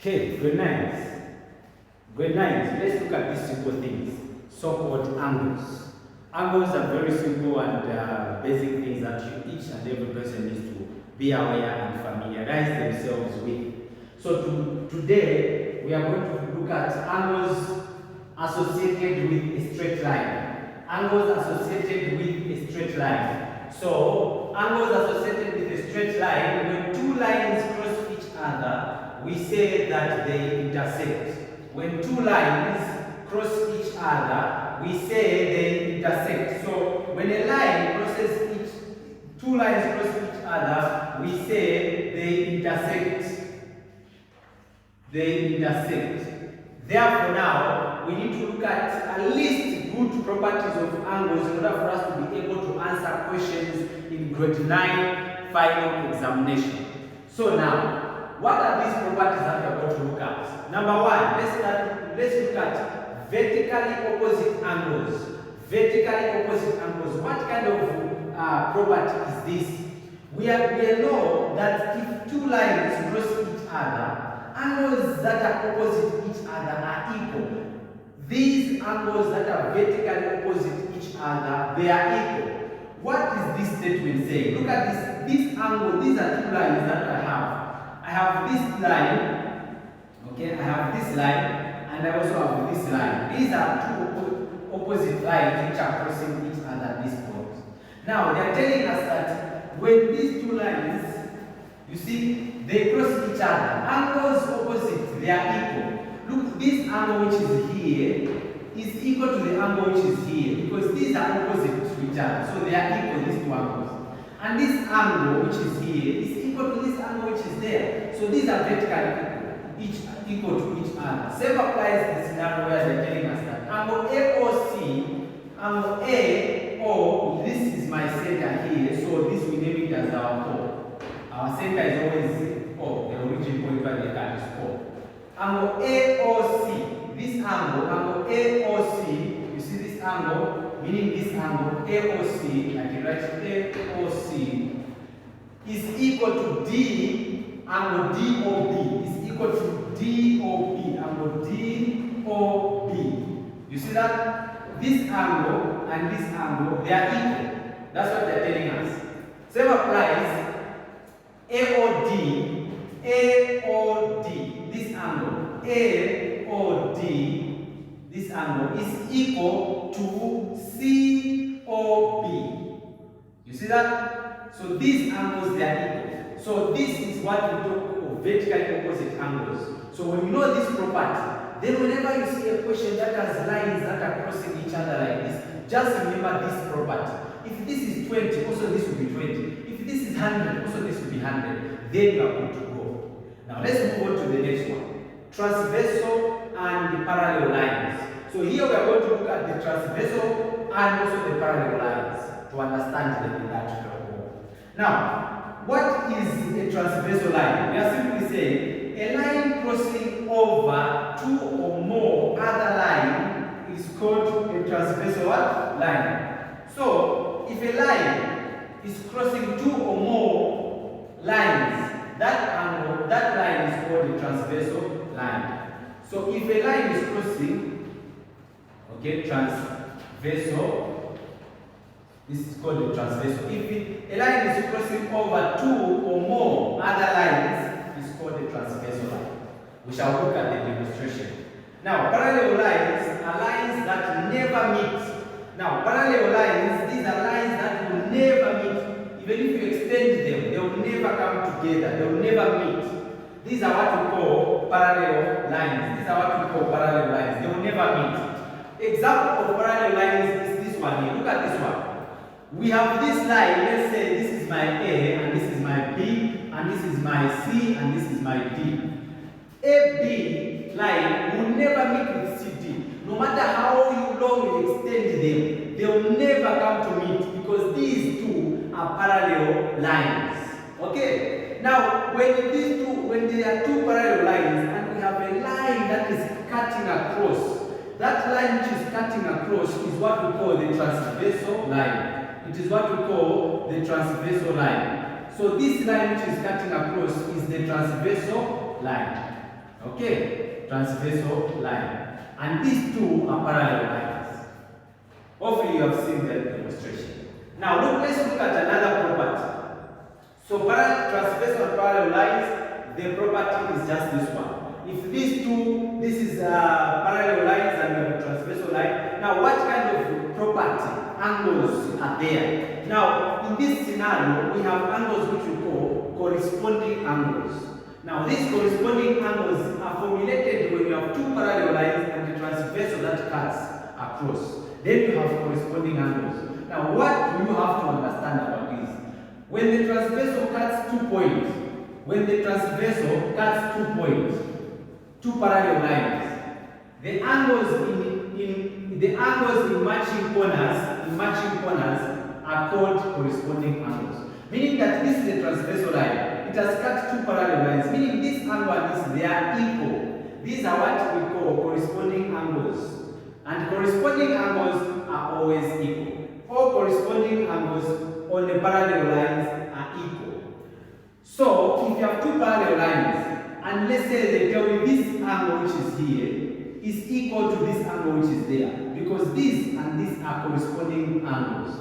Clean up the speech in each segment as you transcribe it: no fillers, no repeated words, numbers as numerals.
Okay, grade 9. Grade 9, let's look at these simple things, so-called angles. Angles are very simple and basic things that each and every person needs to be aware and familiarize themselves with. So today, we are going to look at angles associated with a straight line. Angles associated with a straight line. So, angles associated with a straight line, when two lines cross each other, we say that they intersect. When two lines cross each other, we say they intersect. So when a line crosses two lines cross each other, we say they intersect. They intersect. Therefore now, we need to look at least good properties of angles in order for us to be able to answer questions in grade 9 final examination. So now, what are these properties that we are going to look at? Number one, let's look at vertically opposite angles. Vertically opposite angles. What kind of property is this? We know that if two lines cross each other, angles that are opposite each other are equal. These angles that are vertically opposite each other, they are equal. What is this statement saying? Look at this angle. These are two lines that I have. I have this line, okay, I have this line, and I also have this line. These are two opposite lines which are crossing each other at this point. Now, they are telling us that when these two lines, you see, they cross each other, angles opposite, they are equal. Look, this angle which is here is equal to the angle which is here, because these are opposite to each other, so they are equal, these two angles. And this angle which is here is equal to this angle which is there. So these are vertically equal to each other. Same applies to the scenario where they're telling us that angle AOC, angle AO, this is my center here, so this we name it as our O. Our center is always O, the origin point where the cut is O. Angle AOC, this angle AOC, you see this angle, meaning this angle AOC, I can write AOC, is equal to D, angle DOB, is equal to DOB, angle DOB. You see that? This angle and this angle, they are equal. That's what they're telling us. Same applies, AOD, this angle, AOD, this angle is equal to COB. You see that? So these angles, they are equal. So this is what we talk of vertically opposite angles. So when you know this property, then whenever you see a question that has lines that are crossing each other like this, just remember this property. If this is 20, also this will be 20. If this is 100, also this will be 100. Then you are good to go. Now let's move on to the next one. Transversal and the parallel lines. So here we are going to look at the transversal and also the parallel lines to understand them in that way. Now, what is a transversal line? We are simply saying a line crossing over two or more other lines is called a transversal line. So, if a line is crossing two or more lines, that line is called a transversal line. So, if a line is crossing, okay, transversal, this is called a transversal. If a line is crossing over two or more other lines, it's called a transversal line. We shall look at the demonstration. Now, parallel lines are lines that never meet. Now, parallel lines, these are lines that will never meet. Even if you extend them, they will never come together. They will never meet. These are what we call parallel lines. These are what we call parallel lines. They will never meet. Example of parallel lines is this one here. Look at this one. We have this line, let's say this is my A, and this is my B, and this is my C, and this is my D. AB line will never meet with CD. No matter how long you extend them, they will never come to meet because these two are parallel lines. Okay? Now, when there are two parallel lines, and we have a line that is cutting across, that line which is cutting across is what we call the transversal line. It is what we call the transversal line. So this line which is cutting across is the transversal line. Okay, transversal line. And these two are parallel lines. Hopefully you have seen that demonstration. Now let's look at another property. So transversal and parallel lines, the property is just this one. If these two, this is parallel lines and we have a transversal line. Now what kind of property, angles are there? Now in this scenario, we have angles which we call corresponding angles. Now these corresponding angles are formulated when you have two parallel lines and the transversal that cuts across. Then you have corresponding angles. Now what do you have to understand about this? When the transversal cuts 2 points, two parallel lines, the angles in matching corners are called corresponding angles. Meaning that this is a transversal line. It has cut two parallel lines, meaning this angle and this, they are equal. These are what we call corresponding angles. And corresponding angles are always equal. All corresponding angles on the parallel lines are equal. So if you have two parallel lines, and let's say they tell you this angle which is here is equal to this angle which is there, because these and these are corresponding angles.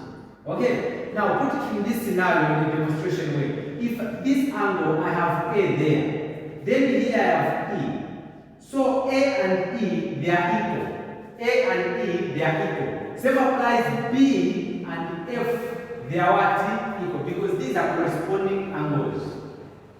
Okay, now put it in this scenario in the demonstration way. If this angle I have A there, then here I have E. So A and E, they are equal. A and E, they are equal. Same applies B and F, they are what? Equal, because these are corresponding angles.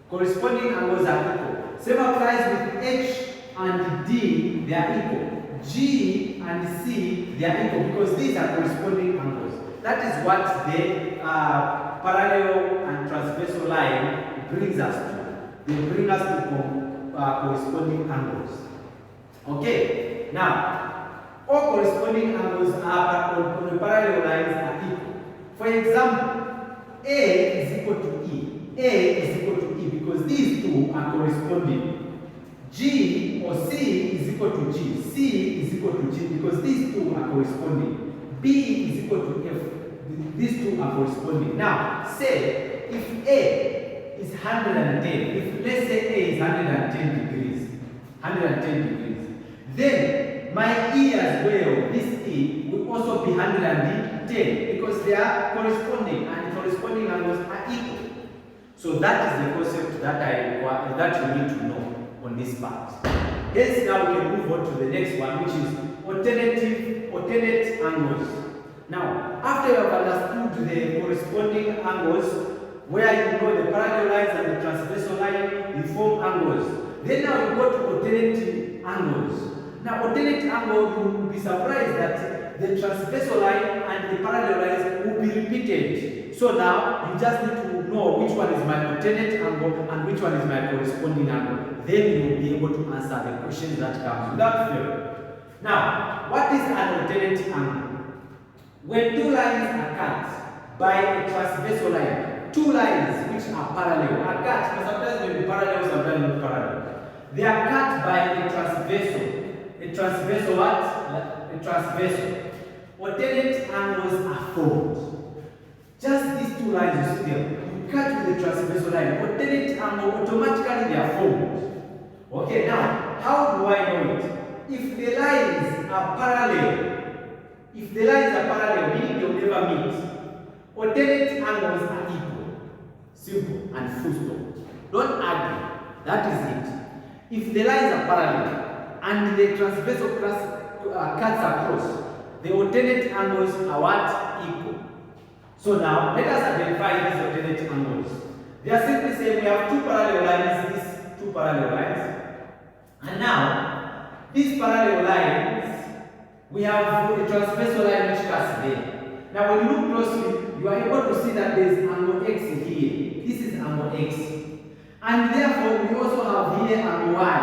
Corresponding angles are equal. Same applies with H and D, they are equal. G and C, they are equal, because these are corresponding angles. That is what the parallel and transversal line brings us to. They bring us to corresponding angles. Okay, now all corresponding angles are on the parallel lines are equal. For example, A is equal to E. A is equal to E because these two are corresponding. G or C is equal to G. C is equal to G because these two are corresponding. B is equal to F. These two are corresponding. Now, say if A is 110, if let's say A is 110 degrees, then my E as well, this E will also be 110 because they are corresponding and corresponding angles are equal. So that is the concept that you need to know on this part. Hence now we can move on to the next one, which is alternate angles. Now, after you have understood the corresponding angles, where you know the parallel lines and the transversal line, you form angles. Then now you go to alternate angles. Now, alternate angle, you will be surprised that the transversal line and the parallel lines will be repeated. So now you just need to know which one is my alternate angle and which one is my corresponding angle. Then you will be able to answer the questions that come without fail. Now, what is an alternate angle? When two lines are cut by a transversal line, two lines which are parallel are cut, but sometimes they will be parallel, sometimes not parallel. They are cut by a transversal. A transversal what? A transversal. Alternate angles are formed. Just these two lines you see them. You cut with the transversal line. Alternate angle, automatically they are formed. Okay, now, how do I know it? If the lines are parallel, meaning they will never meet, alternate angles are equal. Simple and full stop. Don't argue. That is it. If the lines are parallel and the transversal cuts across, the alternate angles are what? Equal. So now, let us identify these alternate angles. They are simply saying we have two parallel lines, these two parallel lines. And now, these parallel lines, we have a transversal line which cuts there. Now, when you look closely, you are able to see that there is angle X here. This is angle X. And therefore, we also have here angle Y.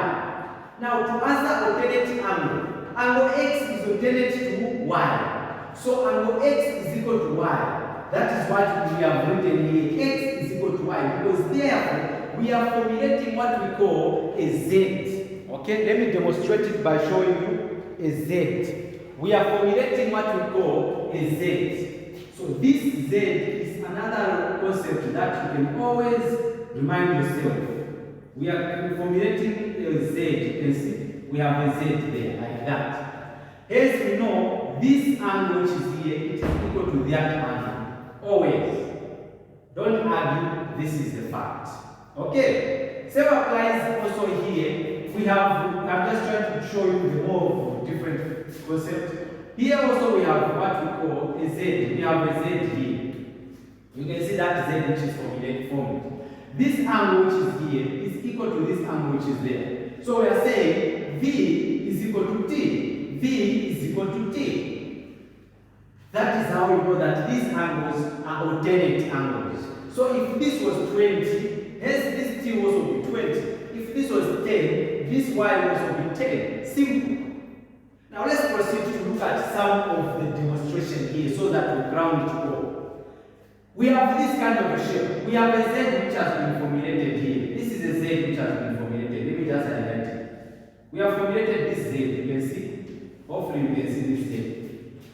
Now, to answer alternate angle X is alternate to Y. So, angle X is equal to Y. That is what we have written here. X is equal to Y. Because therefore, we are formulating what we call a Z. Okay, let me demonstrate it by showing you a Z. We are formulating what we call a Z. So this Z is another concept that you can always remind yourself. We are formulating a Z. You can see we have a Z there, like that. As we know, this angle which is here, it is equal to that angle. Always. Don't argue, this is the fact. Okay? Same applies also here. We have, I'm just trying to show you the more different concept. Here also we have what we call a Z. We have a Z here. You can see that Z which is formed. This angle which is here is equal to this angle which is there. So we are saying V is equal to T. V is equal to T. That is how we know that these angles are alternate angles. So if this was 20, hence this T also will be 20. If this was 10, this Y will also be 10. Simple. Now let's proceed to look at some of the demonstration here so that we ground it all. We have this kind of a shape. We have a Z which has been formulated here. This is a Z which has been formulated. Let me just highlight it. We have formulated this Z, you can see. Hopefully you can see this Z.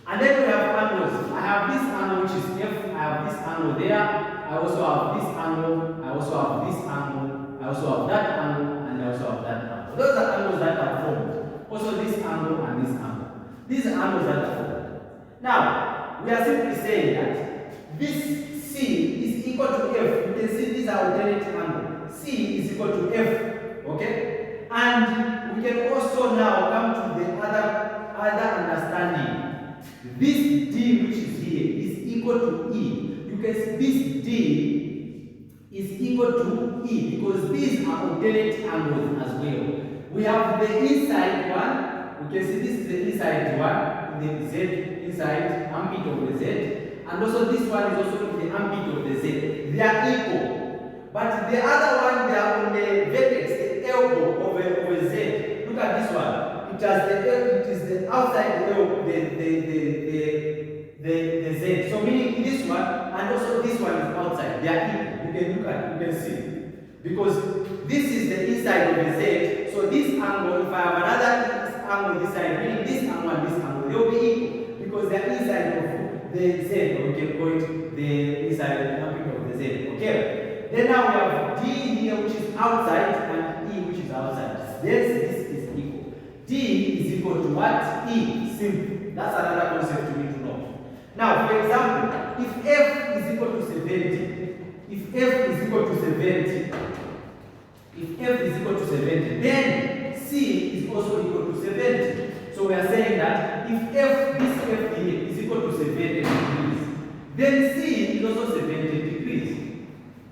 And then we have angles. I have this angle which is F. I have this angle there. I also have this angle. I also have this angle. I also have that angle. And I also have that angle. Those are angles that are formed. Also this angle and this angle. These are angles that are formed. Now, we are simply saying that this C is equal to F. You can see these are alternate angles. C is equal to F. Okay? And we can also now come to the other understanding. This D which is here is equal to E. You can see this D is equal to E because these are alternate angles as well. We have the inside one. You can see this is the inside one, the Z inside ambit of the Z. And also this one is also in the ambit of the Z. They are equal. But the other one, they are on the vertex, the elbow of a Z. Look at this one. It is the outside elbow, the Z. So meaning this one and also this one is outside. They are equal. You can look at, you can see. Because this is the inside of the Z. So this angle, if I have another angle this side, meaning this angle and this angle, they will be equal. Because they are inside of the Z, or we can call it the inside of the Z. Okay? Then now we have D here which is outside and E which is outside. This is equal. D is equal to what? E. Simple. That's another concept you need to know. Now, for example, if F is equal to 70, if F is equal to 70, then C is also equal to 70. So we are saying that if this F here is equal to 70 degrees, then C is also 70 degrees.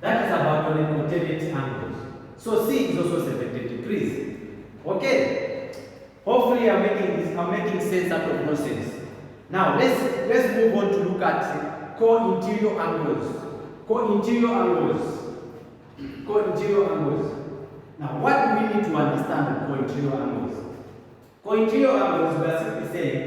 That is about an alternate angles. So C is also 70 degrees. Okay? Hopefully I'm making sense out of nonsense. Now let's move on to look at co-interior angles. Co-interior angles. Now what do we need to understand with co-interior angles? Co-interior angles, we are simply saying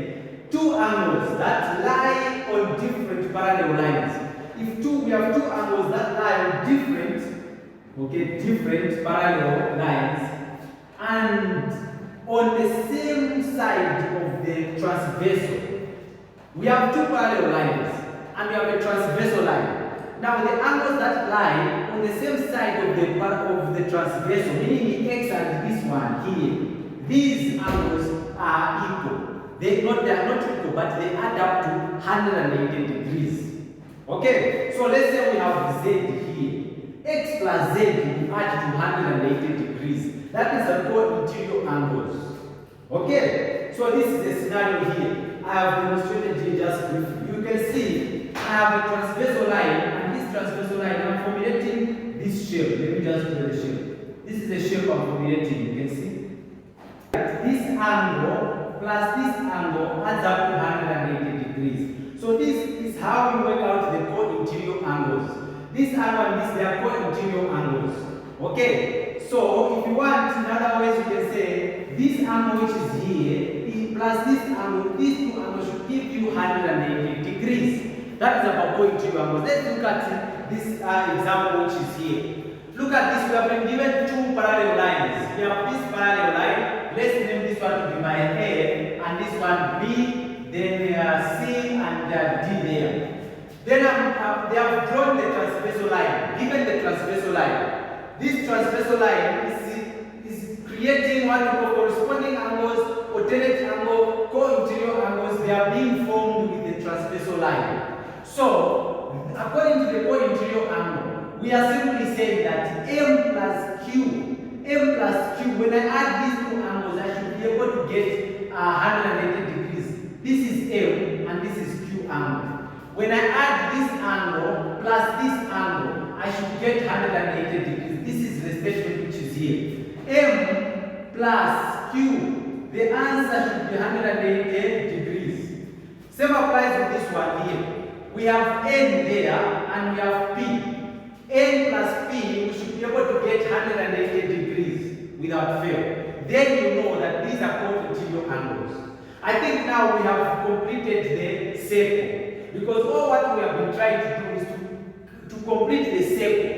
two angles that lie on different parallel lines. We have two angles that lie on different parallel lines, and on the same side of the transversal. We have two parallel lines, and we have a transversal line. Now the angles that lie on the same side of the transversal, meaning the X and this one here, these angles are equal. They are not equal, but they add up to 180 degrees. Okay, so let's say we have Z here. X plus Z will add to 180 degrees. That is the co-interior angles. Okay, so this is the scenario here. I have demonstrated here just briefly. You can see I have a transversal line, and this transversal line, I'm formulating this shape. Let me just draw the shape. This is the shape I'm formulating. You can see this angle plus this angle adds up to 180 degrees. So this is how we work out the co-interior angles. This angle and this, they are co-interior angles. Okay, so if you want, in other ways, you can say this angle which is here plus this angle, these two angles should give you 180 degrees. That is about co-interior angles. Let's look at this example which is here. Look at this. We have been given two parallel lines. We have this parallel line. Let's name this one to be my A and this one B. Then C and D there. Then they have drawn the transversal line. Given the transversal line, this transversal line is creating what we call corresponding angles, alternate angle, co-interior angles. They are being formed with the transversal line. So, according to the co-interior angle, we are simply saying that M plus Q, when I add these two angles, I should be able to get 180 degrees. This is M and this is Q angle. When I add this angle plus this angle, I should get 180 degrees. This is the statement which is here. M plus Q, the answer should be 180 degrees. Same applies with this one here. We have N there and we have P. N plus P, we should be able to get 180 degrees without fail. Then you know that these are co-interior angles. I think now we have completed the circle. Because all what we have been trying to do is to complete the circle.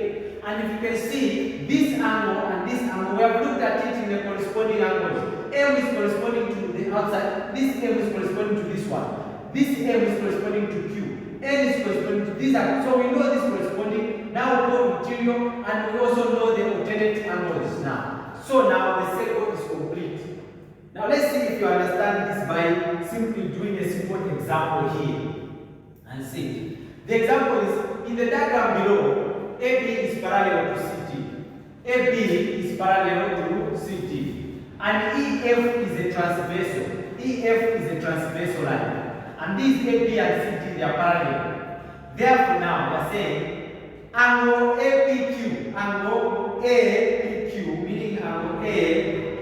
And if you can see, this angle and this angle, we have looked at it in the corresponding angles. M is corresponding to the outside. This M is corresponding to this one. This M is corresponding to Q. N is corresponding to this angle. So we know this corresponding. Now we go interior and we also know the alternate angles now. So now the circle is complete. Now let's see if you understand this by simply doing a simple example here. And see. The example is, in the diagram below, AB is parallel to CT. AB is parallel to CT. And EF is a transversal. EF is a transversal line. And these AB and CT, they are parallel. Therefore now, we are saying, angle APQ, angle APQ, meaning angle APQ,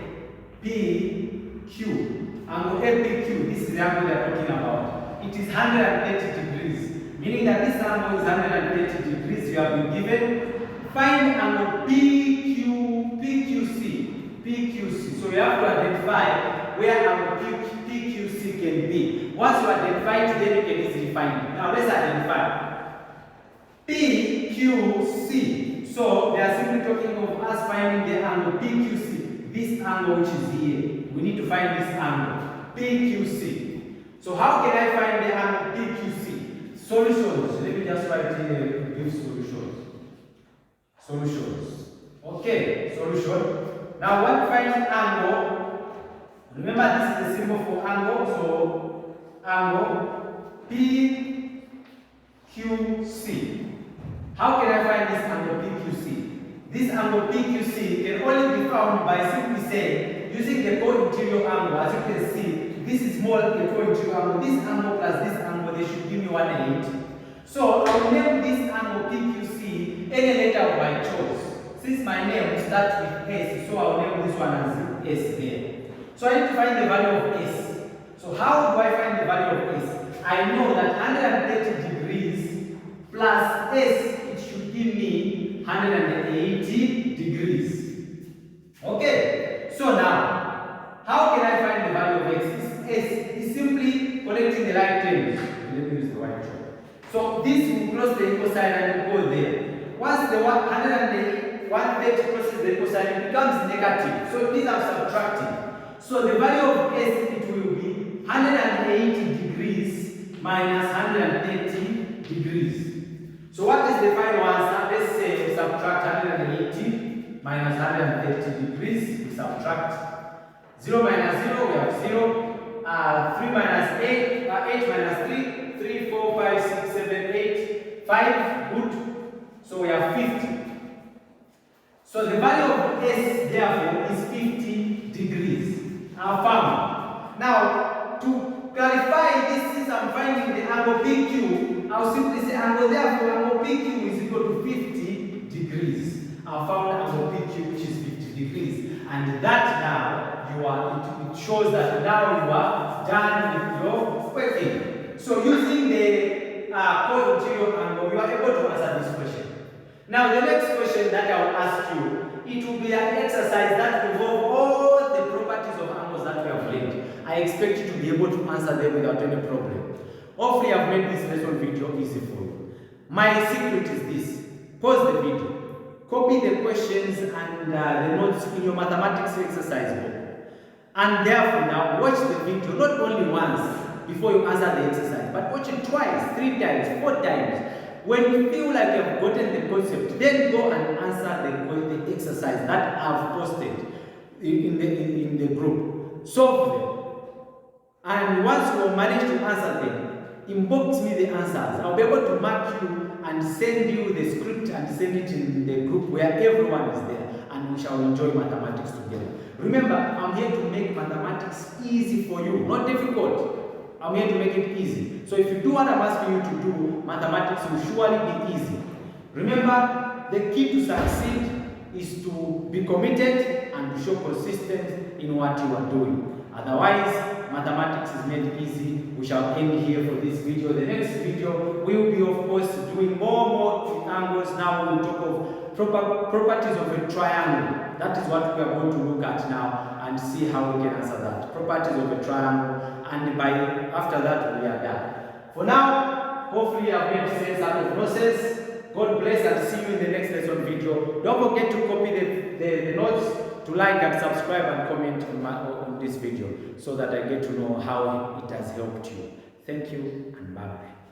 angle APQ, this is the angle we are talking about. It is 130 degrees, meaning that this angle is 130 degrees. You have been given. Find angle PQC. So you have to identify where angle PQC can be. Once you identify it, then you can easily find it. Now let's identify PQC. So they are simply talking of us finding the angle PQC. This angle which is here. We need to find this angle PQC. So how can I find the angle PQC? Solutions. Let me just write here, give solutions. Solutions. Okay, solution. Now what finds angle? Remember this is the symbol for angle. So angle PQC. How can I find this angle PQC? This angle PQC can only be found by simply saying, using the co-interior angle. As you can see, this is more the co-interior angle. This angle plus this angle, they should give me 180. So I will name this angle PQC any letter of my choice. Since my name starts with S, so I will name this one as S there. So I need to find the value of S. So how do I find the value of S? I know that 130 degrees plus S, it should give me 180 degrees. Okay, so now, how can I find the value of X? S is simply collecting the right terms. Let me use the white chalk. So this will cross the equal sign and go there. Once the 130 crosses the equal sign, it becomes negative. So these are subtracting. So the value of S, it will be 180 degrees minus 130 degrees. So what is the final answer? Let's say we subtract 180 minus 130 degrees. We subtract 0 minus 0, we have 0. 3 minus 8, 8 minus 3, 3, 4, 5, 6, 7, 8, 5, good. So we have 50. So the value of S therefore is 50 degrees. Found. Now, to clarify this, since I'm finding the angle PQ, I'll simply say angle therefore angle PQ is equal to 50 degrees. I found angle PQ which is 50 degrees. And that now, it shows that now you are done with your working. So using the co-interior angle, you are able to answer this question. Now the next question that I will ask you, it will be an exercise that involves all the properties of angles that we have learned. I expect you to be able to answer them without any problem. Hopefully I've made this lesson video easy for you. My secret is this. Pause the video. Copy the questions and the notes in your mathematics exercise book. And therefore now watch the video not only once before you answer the exercise, but watch it twice, 3 times, 4 times. When you feel like you've gotten the concept, then go and answer the exercise that I've posted in the group. Solve them. And once you manage to answer them, inbox me the answers. I'll be able to mark you and send you the script and send it in the group where everyone is there, and we shall enjoy mathematics together. Remember, I'm here to make mathematics easy for you, not difficult. I'm here to make it easy. So if you do what I'm asking you to do, mathematics will surely be easy. Remember, the key to succeed is to be committed and to show consistency in what you are doing. Otherwise, mathematics is made easy. We shall end here for this video. The next video will be, of course, doing more angles. Now we will talk of properties of a triangle. That is what we are going to look at now and see how we can answer that. Properties of a triangle, and after that we are done. For now, hopefully I've made sense out of process. God bless, and see you in the next lesson video. Don't forget to copy the notes, to like and subscribe and comment on this video so that I get to know how it has helped you. Thank you and bye-bye.